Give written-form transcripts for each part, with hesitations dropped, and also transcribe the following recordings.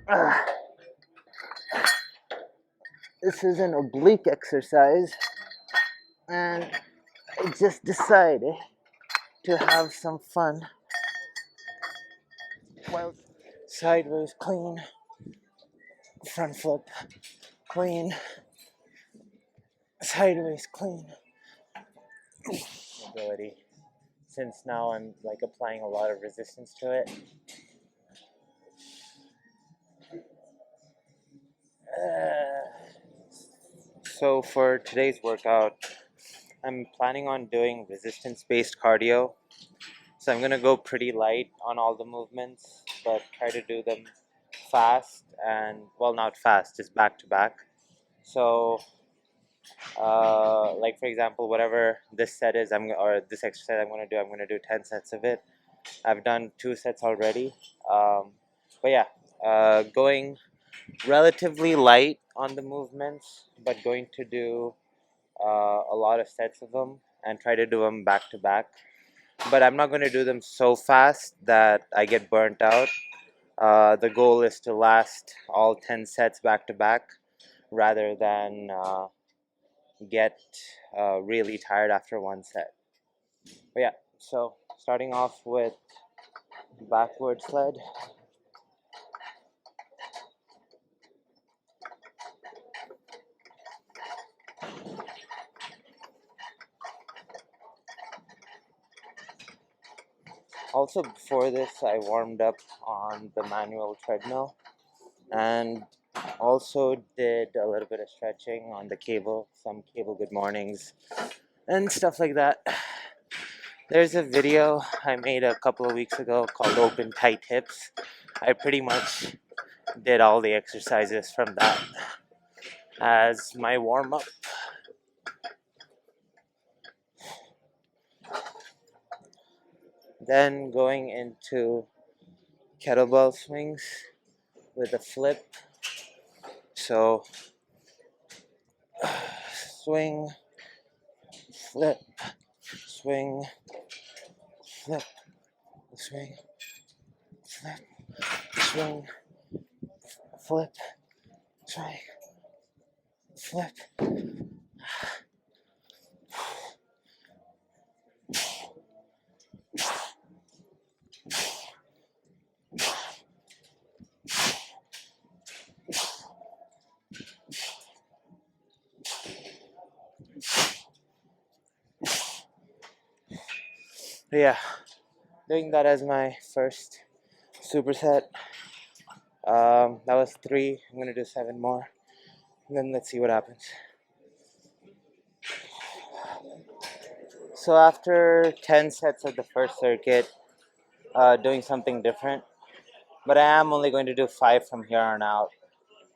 Uh, this is an oblique exercise, and I just decided to have some fun while sideways clean, front flip clean, sideways clean. Ability. Since now I'm like applying a lot of resistance to it. So for today's workout, I'm planning on doing resistance-based cardio. So I'm gonna go pretty light on all the movements, but try to do them fast and, well, not fast, just back to back. So, like for example, whatever this set is, or this exercise I'm gonna do 10 sets of it. I've done 2 sets already. But yeah, going relatively light on the movements, but going to do a lot of sets of them and try to do them back to back. But I'm not going to do them so fast that I get burnt out. The goal is to last all 10 sets back to back rather than get really tired after one set. But yeah, so starting off with backward sled. Also, before this, I warmed up on the manual treadmill and also did a little bit of stretching on the cable, some cable good mornings and stuff like that. There's a video I made a couple of weeks ago called Open Tight Hips. I pretty much did all the exercises from that as my warm-up. Then going into kettlebell swings with a flip. So swing, flip, swing, flip, swing, flip, swing, flip, swing, flip. Yeah, doing that as my first superset. That was 3. I'm gonna do 7 more, and then let's see what happens. So after 10 sets of the first circuit, doing something different, but I am only going to do 5 from here on out.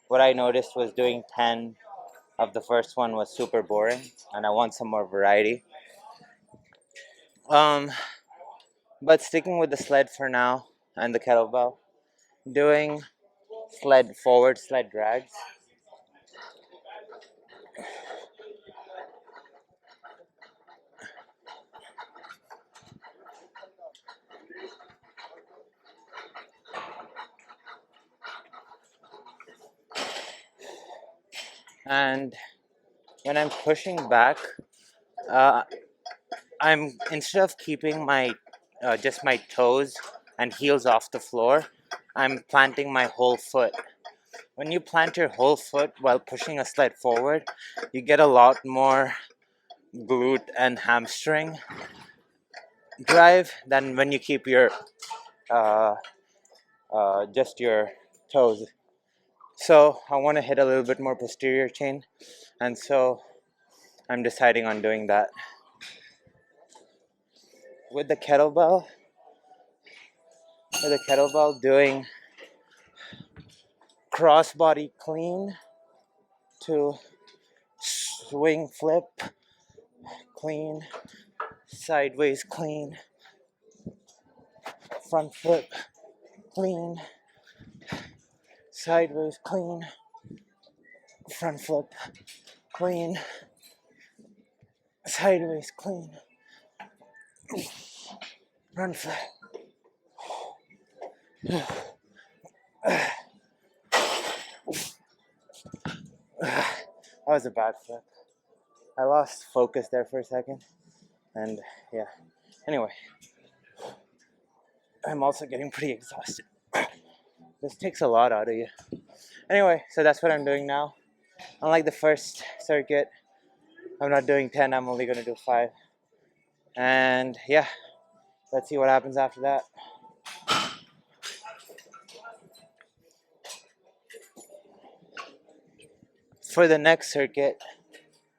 What I noticed was doing 10 of the first one was super boring, and I want some more variety. But sticking with the sled for now and the kettlebell, doing forward sled drags. And when I'm pushing back, I'm, instead of keeping my just my toes and heels off the floor, I'm planting my whole foot. When you plant your whole foot while pushing a sled forward, you get a lot more glute and hamstring drive than when you keep your uh, just your toes. So I want to hit a little bit more posterior chain, and so I'm deciding on doing that. With the kettlebell, doing crossbody clean to swing flip clean, sideways clean, front flip clean, sideways clean, front flip clean, sideways clean, front flip. That was a bad flip. I lost focus there for a second. And yeah. Anyway, I'm also getting pretty exhausted. This takes a lot out of you. Anyway, so that's what I'm doing now. Unlike the first circuit, I'm not doing 10, I'm only going to do 5. And yeah, let's see what happens after that. For the next circuit,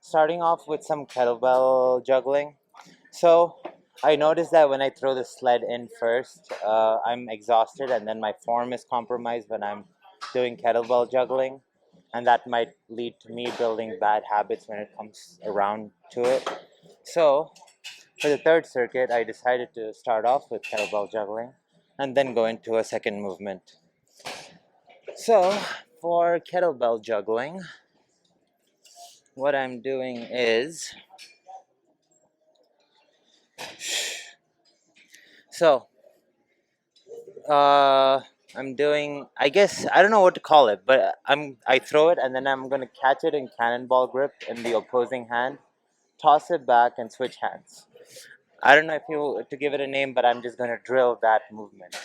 starting off with some kettlebell juggling. So I noticed that when I throw the sled in first, I'm exhausted, and then my form is compromised when I'm doing kettlebell juggling, and that might lead to me building bad habits when it comes around to it. So for the third circuit, I decided to start off with kettlebell juggling and then go into a second movement. So for kettlebell juggling, what I'm doing is, so uh, I'm doing, I guess I don't know what to call it, but I throw it and then I'm gonna catch it in cannonball grip in the opposing hand, toss it back and switch hands. I don't know if you to give it a name, but I'm just gonna drill that movement.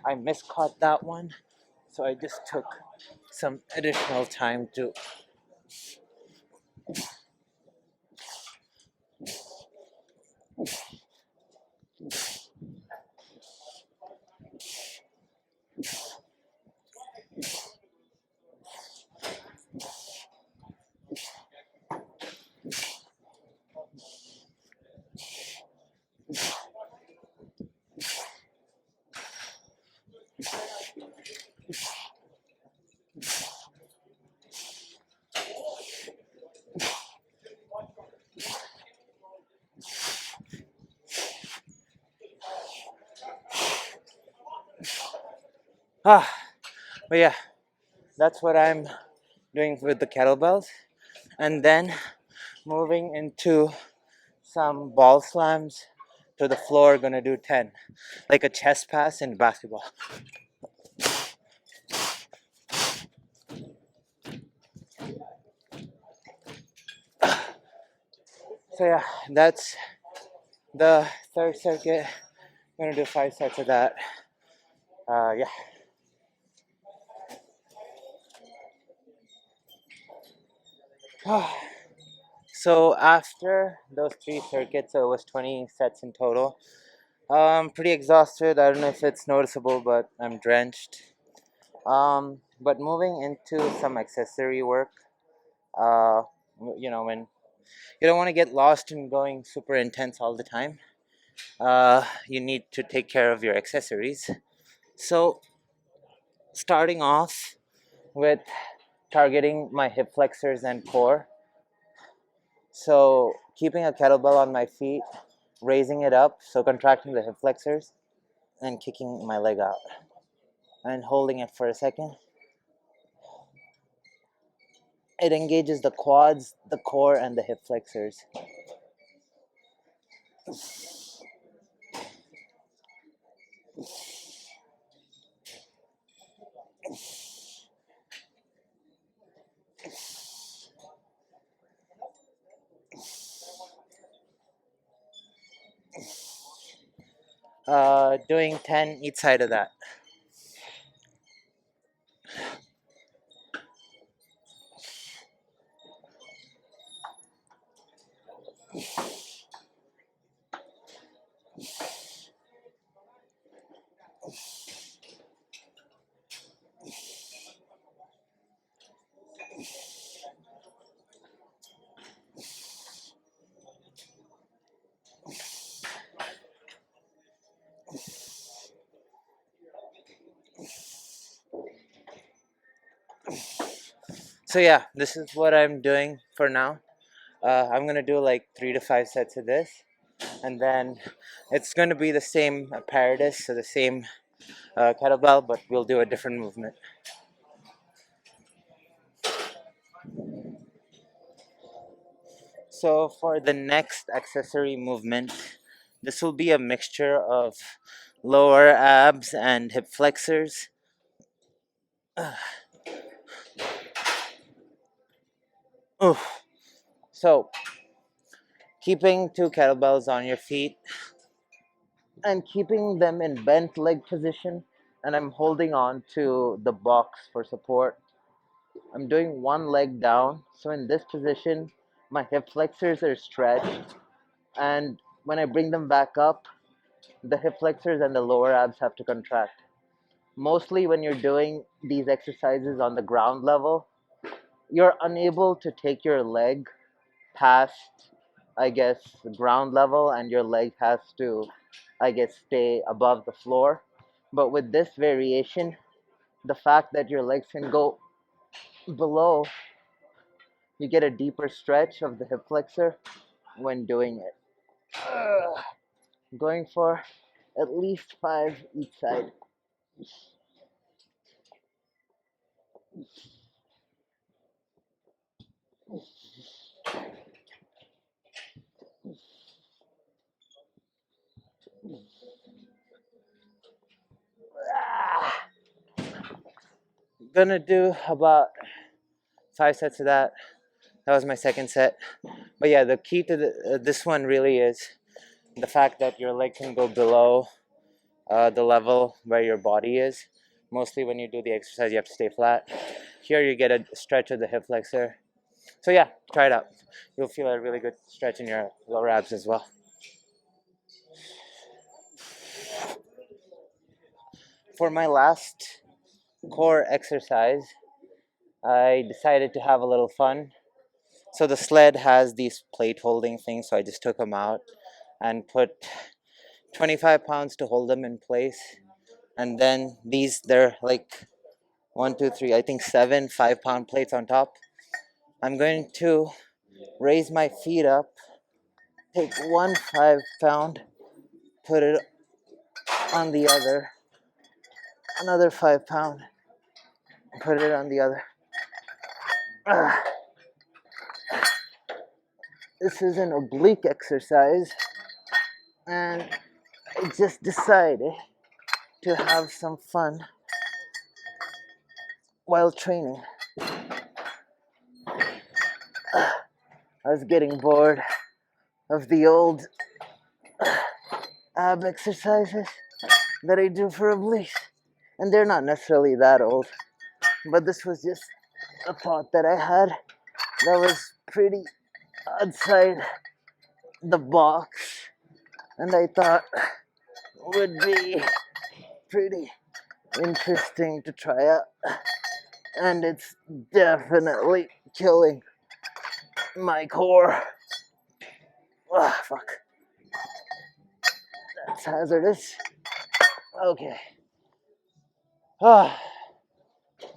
I miscaught that one, so I just took some additional time to. Ah, but yeah, that's what I'm doing with the kettlebells, and then moving into some ball slams to the floor. Gonna do 10, like a chest pass in basketball. So yeah, that's the third circuit. I'm gonna do 5 sets of that. Yeah. So after those 3 circuits, so it was 20 sets in total. I'm pretty exhausted. I don't know if it's noticeable, but I'm drenched. But moving into some accessory work. Uh, when you don't want to get lost in going super intense all the time, you need to take care of your accessories. So starting off with targeting my hip flexors and core. So keeping a kettlebell on my feet, raising it up, so contracting the hip flexors, and kicking my leg out and holding it for a second. It engages the quads, the core, and the hip flexors. Doing 10 each side of that. So yeah, this is what I'm doing for now. I'm gonna do like 3 to 5 sets of this, and then it's gonna be the same apparatus, so the same kettlebell, but we'll do a different movement. So for the next accessory movement, This will be a mixture of lower abs and hip flexors. Oof. So, keeping two kettlebells on your feet and keeping them in bent leg position, and I'm holding on to the box for support. I'm doing one leg down, so in this position, my hip flexors are stretched, and when I bring them back up, the hip flexors and the lower abs have to contract. Mostly when you're doing these exercises on the ground level, you're unable to take your leg past, I guess, the ground level, and your leg has to, I guess, stay above the floor. But with this variation, the fact that your legs can go below, you get a deeper stretch of the hip flexor when doing it. Going for at least 5 each side. Gonna do about 5 sets of that. That was my second set. But yeah, the key to this one really is the fact that your leg can go below the level where your body is. Mostly when you do the exercise, you have to stay flat. Here you get a stretch of the hip flexor. So yeah, try it out. You'll feel a really good stretch in your lower abs as well. For my last core exercise, I decided to have a little fun. So the sled has these plate holding things, so I just took them out and put 25 pounds to hold them in place. And then they're like 1, 2, 3, I think 7 5-pound plates on top. I'm going to raise my feet up, take one 5-pound, put it on the other, another 5-pound, put it on the other. This is an oblique exercise, and I just decided to have some fun while training. I was getting bored of the old ab exercises that I do for obliques, and they're not necessarily that old, but this was just a thought that I had that was pretty outside the box, and I thought would be pretty interesting to try out, and it's definitely killing my core. Fuck. That's hazardous. Okay.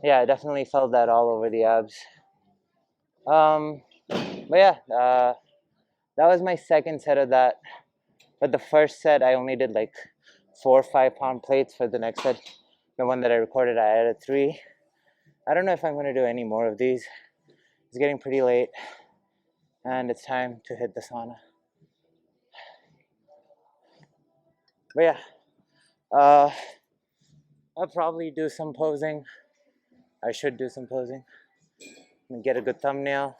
Yeah, I definitely felt that all over the abs. But yeah, that was my second set of that. But the first set, I only did like 4 5-pound plates. For the next set, the one that I recorded, I added 3. I don't know if I'm going to do any more of these. It's getting pretty late, and it's time to hit the sauna. But yeah, I'll probably do some posing. I should do some posing and get a good thumbnail.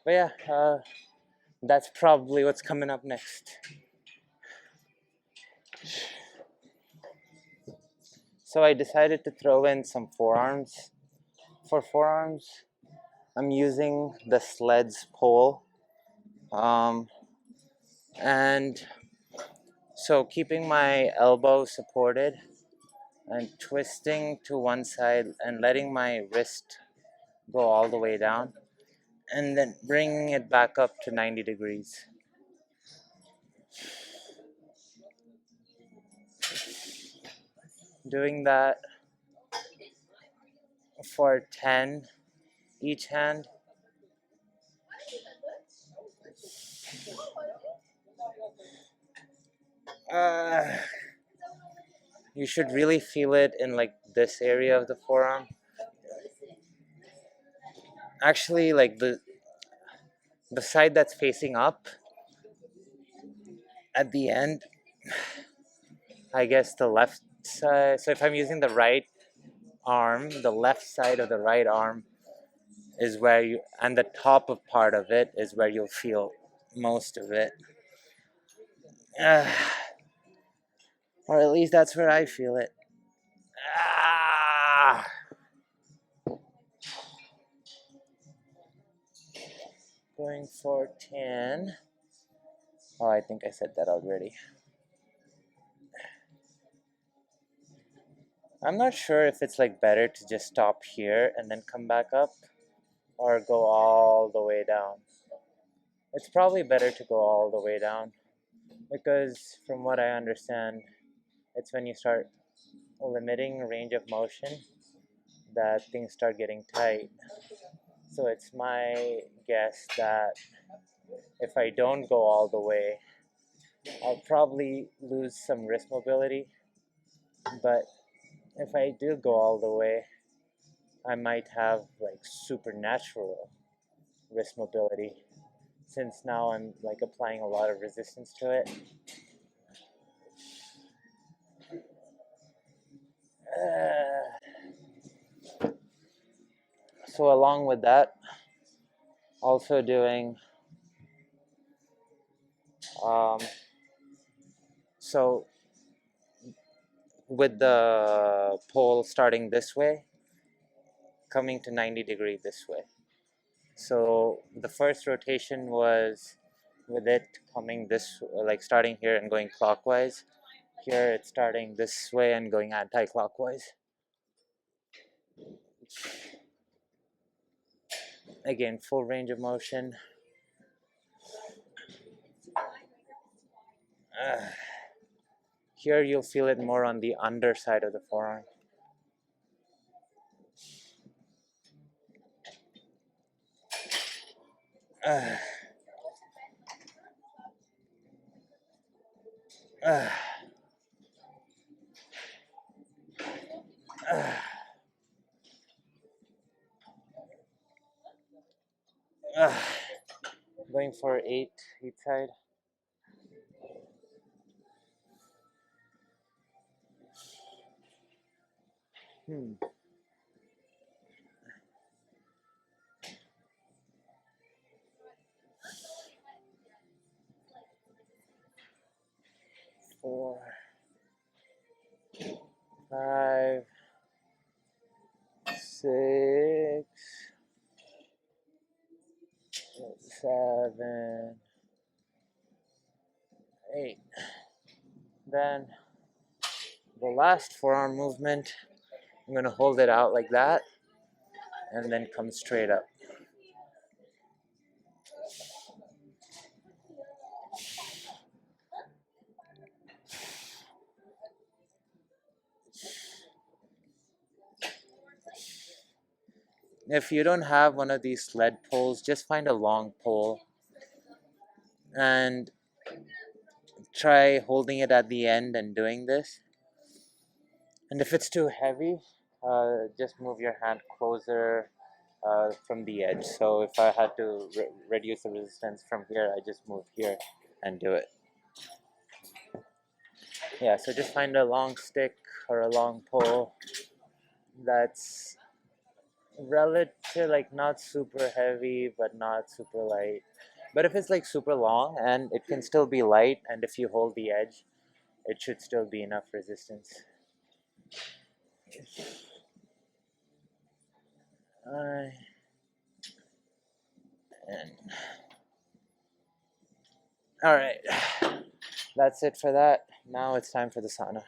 But yeah, that's probably what's coming up next. So I decided to throw in some forearms. For forearms, I'm using the sled's pole. And so keeping my elbow supported and twisting to one side and letting my wrist go all the way down, and then bringing it back up to 90 degrees. Doing that for 10 each hand. You should really feel it in like this area of the forearm. Actually, like the side that's facing up, at the end, I guess the left side. So if I'm using the right arm, the left side of the right arm is where you, and the top of part of it is where you'll feel most of it. Or at least that's where I feel it. Ah. Going for 10. Oh, I think I said that already. I'm not sure if it's like better to just stop here and then come back up or go all the way down. It's probably better to go all the way down because from what I understand, it's when you start limiting range of motion that things start getting tight. So it's my guess that if I don't go all the way, I'll probably lose some wrist mobility. But if I do go all the way, I might have like supernatural wrist mobility since now I'm like applying a lot of resistance to it. So along with that, also doing so with the pole starting this way, coming to 90 degree this way. So the first rotation was with it coming this, like starting here and going clockwise. Here it's starting this way and going anti-clockwise. Again, full range of motion. Here you'll feel it more on the underside of the forearm. Going for 8 each side. Four, 5, 6, 7, 8. Then the last forearm movement, I'm going to hold it out like that and then come straight up. If you don't have one of these sled poles, just find a long pole and try holding it at the end and doing this. And if it's too heavy, just move your hand closer from the edge. So if I had to reduce the resistance from here, I just move here and do it. Yeah, so just find a long stick or a long pole that's relative, like not super heavy but not super light. But if it's like super long and it can still be light, and if you hold the edge, it should still be enough resistance. And all right, that's it for that. Now it's time for the sauna.